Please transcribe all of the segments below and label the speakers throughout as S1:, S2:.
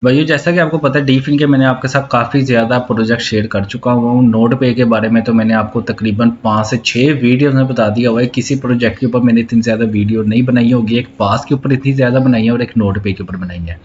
S1: भाइयों, जैसा कि आपको पता है डीफिन के मैंने आपके साथ काफ़ी ज़्यादा प्रोजेक्ट शेयर कर चुका हूँ। नोड पे के बारे में तो मैंने आपको तकरीबन 5 से 6 वीडियोज़ में बता दिया हुआ है। किसी प्रोजेक्ट के ऊपर मैंने इतनी ज़्यादा वीडियो नहीं बनाई होगी। एक पास के ऊपर इतनी ज़्यादा बनाई है और एक नोड पे के ऊपर बनाई है।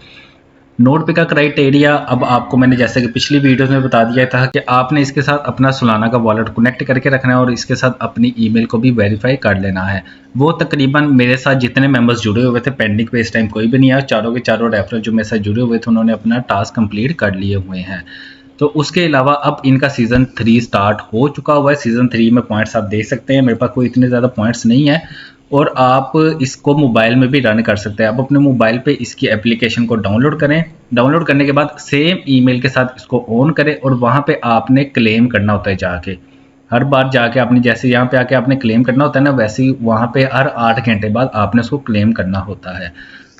S1: नोट पे का क्राइटेरिया अब आपको मैंने जैसे कि पिछली वीडियोस में बता दिया था कि आपने इसके साथ अपना सोलाना का वॉलेट कनेक्ट करके रखना है और इसके साथ अपनी ईमेल को भी वेरीफाई कर लेना है। वो तकरीबन मेरे साथ जितने मेंबर्स जुड़े हुए थे पेंडिंग पे इस टाइम कोई भी नहीं है। चारों के चारों रेफरल जो मेरे साथ जुड़े हुए थे उन्होंने अपना टास्क कंप्लीट कर लिए हुए हैं। तो उसके अलावा अब इनका सीज़न 3 स्टार्ट हो चुका हुआ है। सीज़न 3 में पॉइंट्स आप देख सकते हैं। मेरे पास कोई इतने ज़्यादा पॉइंट्स नहीं है और आप इसको मोबाइल में भी रन कर सकते हैं। आप अपने मोबाइल पे इसकी एप्लीकेशन को डाउनलोड करें। डाउनलोड करने के बाद सेम ईमेल के साथ इसको ऑन करें और वहाँ पे आपने क्लेम करना होता है जाके। हर बार जाके आपने जैसे यहाँ पे आके आपने क्लेम करना होता है ना, वैसे ही वहाँ पे हर 8 घंटे बाद आपने उसको क्लेम करना होता है।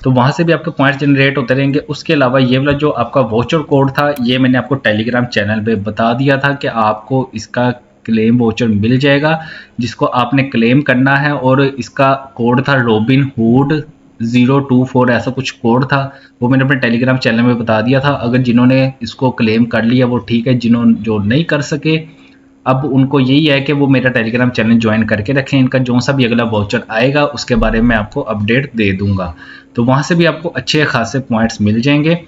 S1: तो वहाँ से भी आपके पॉइंट्स जनरेट होते रहेंगे। उसके अलावा ये वाला जो आपका वाउचर कोड था, ये मैंने आपको टेलीग्राम चैनल पे बता दिया था कि आपको इसका क्लेम वाउचर मिल जाएगा, जिसको आपने क्लेम करना है। और इसका कोड था रॉबिन हुड 024 ऐसा कुछ कोड था। वो मैंने अपने टेलीग्राम चैनल में बता दिया था। अगर जिन्होंने इसको क्लेम कर लिया वो ठीक है, जिन्होंने जो नहीं कर सके अब उनको यही है कि वो मेरा टेलीग्राम चैनल ज्वाइन करके रखें। इनका जो सा भी अगला वाउचर आएगा उसके बारे में आपको अपडेट दे दूंगा। तो वहाँ से भी आपको अच्छे खासे पॉइंट्स मिल जाएंगे।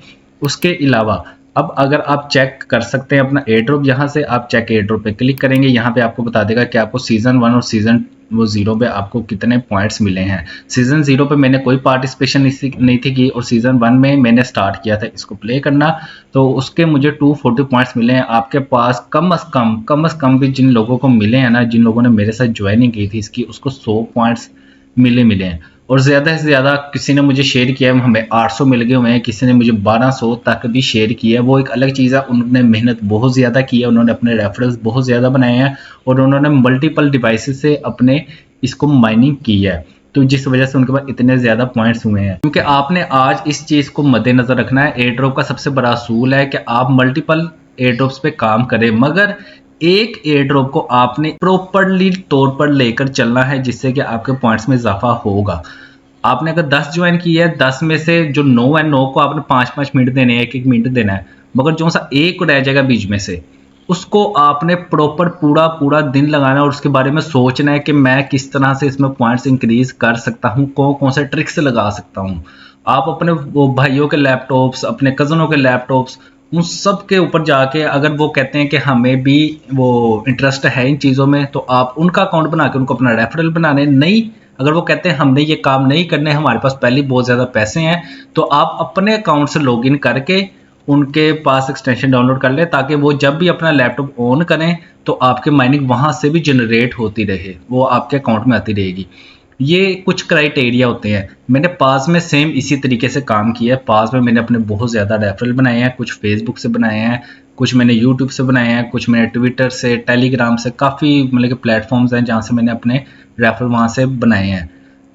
S1: उसके अलावा अब अगर आप चेक कर सकते हैं अपना एयर ड्रॉप, यहाँ से आप चेक एयर ड्रॉप पे क्लिक करेंगे। यहाँ पे आपको बता देगा कि आपको सीज़न 1 और सीज़न 0 पे आपको कितने पॉइंट्स मिले हैं। सीज़न 0 पे मैंने कोई पार्टिसिपेशन नहीं थी की और सीज़न 1 में मैंने स्टार्ट किया था इसको प्ले करना, तो उसके मुझे 240 पॉइंट्स मिले हैं। आपके पास कम से कम भी जिन लोगों को मिले हैं ना, जिन लोगों ने मेरे साथ ज्वाइनिंग की थी इसकी, उसको 100 पॉइंट्स मिले हैं। और ज़्यादा से ज़्यादा किसी ने मुझे शेयर किया है, हमें 800 मिल गए हुए हैं। किसी ने मुझे 1200 तक भी शेयर किया है। वो एक अलग चीज़ है, उन्होंने मेहनत बहुत ज़्यादा की है, उन्होंने अपने रेफरेंस बहुत ज़्यादा बनाए हैं और उन्होंने मल्टीपल डिवाइसेस से अपने इसको माइनिंग की है। तो जिस वजह से उनके पास इतने ज़्यादा पॉइंट्स हुए हैं। क्योंकि आपने आज इस चीज़ को मद्देनज़र रखना है। एयर ड्रॉप का सबसे बड़ा असूल है कि आप मल्टीपल एयर ड्रॉप्स पे काम करें, मगर एक एयर ड्रॉप को आपने प्रॉपरली तौर पर लेकर चलना है, जिससे कि आपके पॉइंट्स में इजाफा होगा। आपने अगर 10 ज्वाइन की है, 10 में से जो 9 है, 9 को आपने 5-5 मिनट देने हैं, 1-1 मिनट देना है, मगर जो सा एक रह जाएगा बीच में से, उसको आपने प्रॉपर पूरा दिन लगाना है और उसके बारे में सोचना है कि मैं किस तरह से इसमें पॉइंट्स इंक्रीज कर सकता हूँ, कौन कौन से ट्रिक्स लगा सकता हूँ। आप अपने वो भाइयों के लैपटॉप्स, अपने कज़नों के लैपटॉप्स, उन सब के ऊपर जाके अगर वो कहते हैं कि हमें भी वो इंटरेस्ट है इन चीज़ों में, तो आप उनका अकाउंट बना के उनको अपना रेफरल बनाने नहीं। अगर वो कहते हैं हमने ये काम नहीं करने, हमारे पास पहले बहुत ज़्यादा पैसे हैं, तो आप अपने अकाउंट से लॉगिन करके उनके पास एक्सटेंशन डाउनलोड कर लें, ताकि वो जब भी अपना लैपटॉप ऑन करें तो आपके माइनिंग वहाँ से भी जनरेट होती रहे, वो आपके अकाउंट में आती रहेगी। ये कुछ क्राइटेरिया होते हैं। मैंने पास में सेम इसी तरीके से काम किया है। पास में मैंने अपने बहुत ज़्यादा रेफरल बनाए हैं, कुछ फेसबुक से बनाए हैं, कुछ मैंने यूट्यूब से बनाए हैं, कुछ मैंने ट्विटर से, टेलीग्राम से, काफ़ी मतलब कि प्लेटफॉर्म्स हैं जहाँ से मैंने अपने रेफरल वहाँ से बनाए हैं।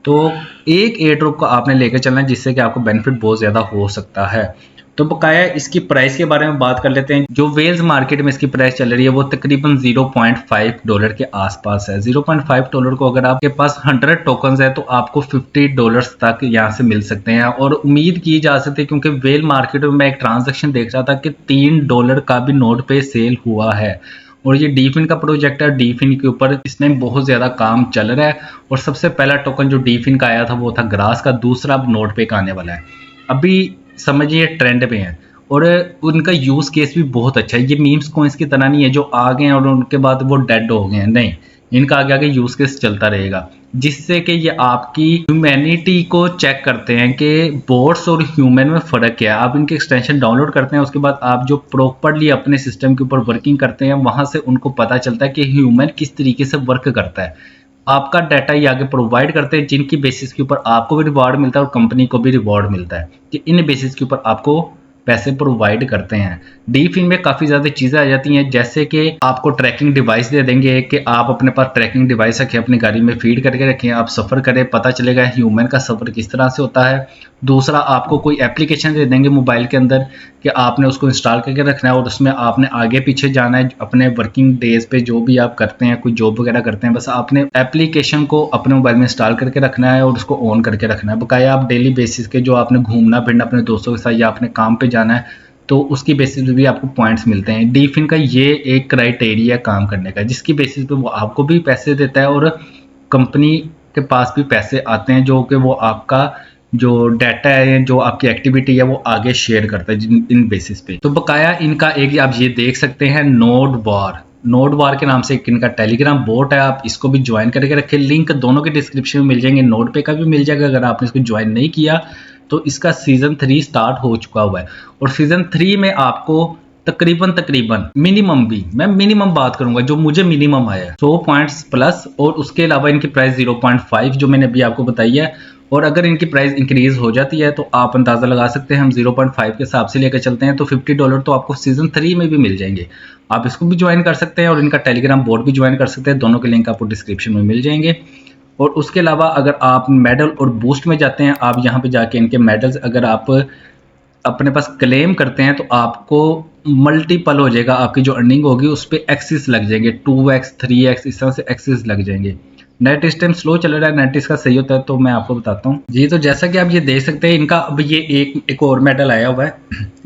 S1: तो एक एयर ड्रॉप को आपने लेकर चलना है, जिससे कि आपको बेनिफिट बहुत ज़्यादा हो सकता है। तो बकाया इसकी प्राइस के बारे में बात कर लेते हैं। जो वेल्स मार्केट में इसकी प्राइस चल रही है वो तकरीबन $0.5 के आसपास है। $0.5 को अगर आपके पास 100 टोकन्स है तो आपको $50 तक यहाँ से मिल सकते हैं। और उम्मीद की जा सकती है, क्योंकि वेल मार्केट में मैं एक ट्रांजेक्शन देख रहा था कि $3 का भी नोट पे सेल हुआ है। और ये डीफिन का प्रोजेक्ट है, डीफिन के ऊपर इस टाइम बहुत ज़्यादा काम चल रहा है। और सबसे पहला टोकन जो डीफिन का आया था वो था ग्रास का, दूसरा अब नोट पे का आने वाला है। अभी समझिए ट्रेंड पे हैं और उनका यूज़ केस भी बहुत अच्छा है। ये मीम्स कॉइन्स की तरह नहीं है जो आ गए हैं और उनके बाद वो डेड हो गए हैं, नहीं, इनका आगे आगे यूज़ केस चलता रहेगा, जिससे कि ये आपकी ह्यूमैनिटी को चेक करते हैं कि बोट्स और ह्यूमन में फ़र्क क्या है। आप इनके एक्सटेंशन डाउनलोड करते हैं, उसके बाद आप जो प्रॉपरली अपने सिस्टम के ऊपर वर्किंग करते हैं, वहाँ से उनको पता चलता है कि ह्यूमन किस तरीके से वर्क करता है। आपका डाटा ये आगे प्रोवाइड करते हैं, जिनकी बेसिस के ऊपर आपको भी रिवॉर्ड मिलता है और कंपनी को भी रिवॉर्ड मिलता है कि इन बेसिस के ऊपर आपको पैसे प्रोवाइड करते हैं। डीफिन में काफ़ी ज़्यादा चीज़ें आ जाती हैं, जैसे कि आपको ट्रैकिंग डिवाइस दे देंगे कि आप अपने पास ट्रैकिंग डिवाइस रखें, अपनी गाड़ी में फीड करके रखें, आप सफ़र करें, पता चलेगा ह्यूमन का सफ़र किस तरह से होता है। दूसरा, आपको कोई एप्लीकेशन दे देंगे मोबाइल के अंदर कि आपने उसको इंस्टॉल करके रखना है और उसमें आपने आगे पीछे जाना है अपने वर्किंग डेज पे, जो भी आप करते हैं, कोई जॉब वगैरह करते हैं, बस आपने एप्लीकेशन को अपने मोबाइल में इंस्टॉल करके रखना है और उसको ऑन करके रखना है। बकाया आप डेली बेसिस के जो आपने घूमना फिरना अपने दोस्तों के साथ या अपने काम पे जाना है तो उसकी बेसिस पे भी आपको पॉइंट्स मिलते हैं। डीफिन का ये एक क्राइटेरिया काम करने का, जिसकी बेसिस पे वो आपको भी पैसे देता है और कंपनी के पास भी पैसे आते हैं, जो कि वो आपका जो डाटा है, जो आपकी एक्टिविटी है, वो आगे शेयर करता है इन बेसिस पे। तो बकाया इनका एक आप ये देख सकते हैं नोड बार के नाम से एक इनका टेलीग्राम बोट है, आप इसको भी ज्वाइन करके रखें। लिंक दोनों के डिस्क्रिप्शन में मिल जाएंगे, नोड पे का भी मिल जाएगा अगर आपने इसको ज्वाइन नहीं किया तो। इसका सीजन 3 स्टार्ट हो चुका हुआ है और सीजन 3 में आपको तकरीबन मिनिमम भी, मैं मिनिमम बात करूंगा जो मुझे मिनिमम आया 100 पॉइंट्स प्लस, और उसके अलावा इनकी प्राइस 0.5 जो मैंने अभी आपको बताई है। और अगर इनकी प्राइस इंक्रीज हो जाती है तो आप अंदाजा लगा सकते हैं, हम 0.5 के हिसाब से लेकर चलते हैं तो $50 तो आपको सीजन 3 में भी मिल जाएंगे। आप इसको भी ज्वाइन कर सकते हैं और इनका टेलीग्राम बोर्ड भी ज्वाइन कर सकते हैं, दोनों के लिंक आपको डिस्क्रिप्शन में मिल जाएंगे। और उसके अलावा अगर आप मेडल और बूस्ट में जाते हैं, आप यहाँ पे जाके इनके मेडल्स अगर आप अपने पास क्लेम करते हैं तो आपको मल्टीपल हो जाएगा, आपकी जो अर्निंग होगी उस पर एक्सिस लग जाएंगे, 2x 3x इस तरह से एक्सिस लग जाएंगे। नेट इस टाइम स्लो चल रहा है, नेट इसका सही होता है तो मैं आपको बताता हूँ जी। तो जैसा कि आप ये देख सकते हैं, इनका अब ये एक और मेडल आया हुआ है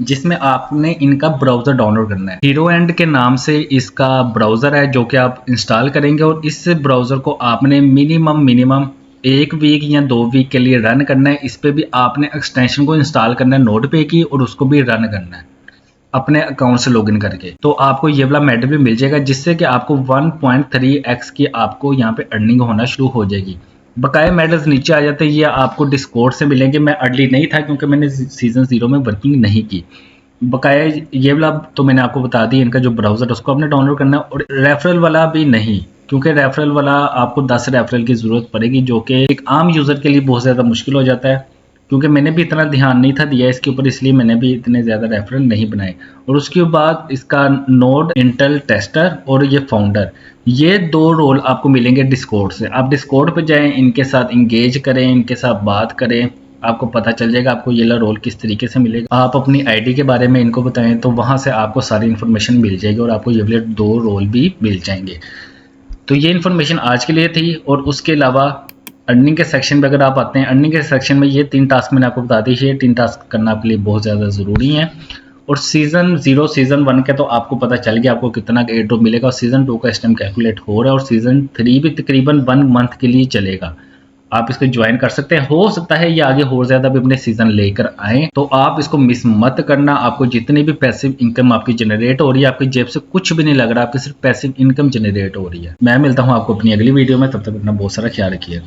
S1: जिसमें आपने इनका ब्राउजर डाउनलोड करना है। हीरो एंड के नाम से इसका ब्राउजर है जो कि आप इंस्टॉल करेंगे और इस ब्राउजर को आपने मिनिमम 1 वीक या 2 वीक के लिए रन करना है। इस पे भी आपने एक्सटेंशन को इंस्टॉल करना है नोड पे की, और उसको भी रन करना है अपने अकाउंट से लॉगिन करके। तो आपको ये वाला मेडल भी मिल जाएगा, जिससे कि आपको 1.3x की आपको यहाँ पे अर्निंग होना शुरू हो जाएगी। बकाया मेडल्स नीचे आ जाते हैं, ये आपको डिस्कॉर्ड से मिलेंगे। मैं अर्ली नहीं था क्योंकि मैंने सीजन 0 में वर्किंग नहीं की। बकाया ये वाला तो मैंने आपको बता दी, इनका जो ब्राउजर उसको आपने डाउनलोड करना है। और रेफरल वाला भी नहीं, क्योंकि रेफरल वाला आपको 10 रेफरल की ज़रूरत पड़ेगी, जो कि एक आम यूज़र के लिए बहुत ज़्यादा मुश्किल हो जाता है। क्योंकि मैंने भी इतना ध्यान नहीं था दिया इसके ऊपर, इसलिए मैंने भी इतने ज़्यादा रेफरल नहीं बनाए। और उसके बाद इसका नोड, इंटेल टेस्टर और ये फाउंडर, ये 2 रोल आपको मिलेंगे डिस्कॉर्ड से। आप डिस्कॉर्ड पे जाएं, इनके साथ इंगेज करें, इनके साथ बात करें, आपको पता चल जाएगा आपको ये रोल किस तरीके से मिलेगा। आप अपनी आईडी के बारे में इनको बताएं तो वहाँ से आपको सारी इन्फॉर्मेशन मिल जाएगी और आपको ये वाले 2 रोल भी मिल जाएंगे। तो ये इन्फॉर्मेशन आज के लिए थी। और उसके अलावा अर्निंग के सेक्शन पे अगर आप आते हैं, अर्निंग के सेक्शन में ये 3 टास्क मैंने आपको बता दी, ये 3 टास्क करना आपके लिए बहुत ज़्यादा ज़रूरी है। और सीजन 0 सीजन 1 के तो आपको पता चल गया आपको कितना एयर ड्रॉप मिलेगा, और सीजन 2 का इस टाइम कैलकुलेट हो रहा है, और सीजन 3 भी तकरीबन 1 मंथ के लिए चलेगा। आप इसको ज्वाइन कर सकते हैं, हो सकता है ये आगे और ज्यादा भी अपने सीजन लेकर आए, तो आप इसको मिस मत करना। आपको जितनी भी पैसिव इनकम आपकी जनरेट हो रही है, आपकी जेब से कुछ भी नहीं लग रहा, आपकी सिर्फ पैसिव इनकम जनरेट हो रही है। मैं मिलता हूं आपको अपनी अगली वीडियो में, तब तक अपना बहुत सारा ख्याल रखिएगा।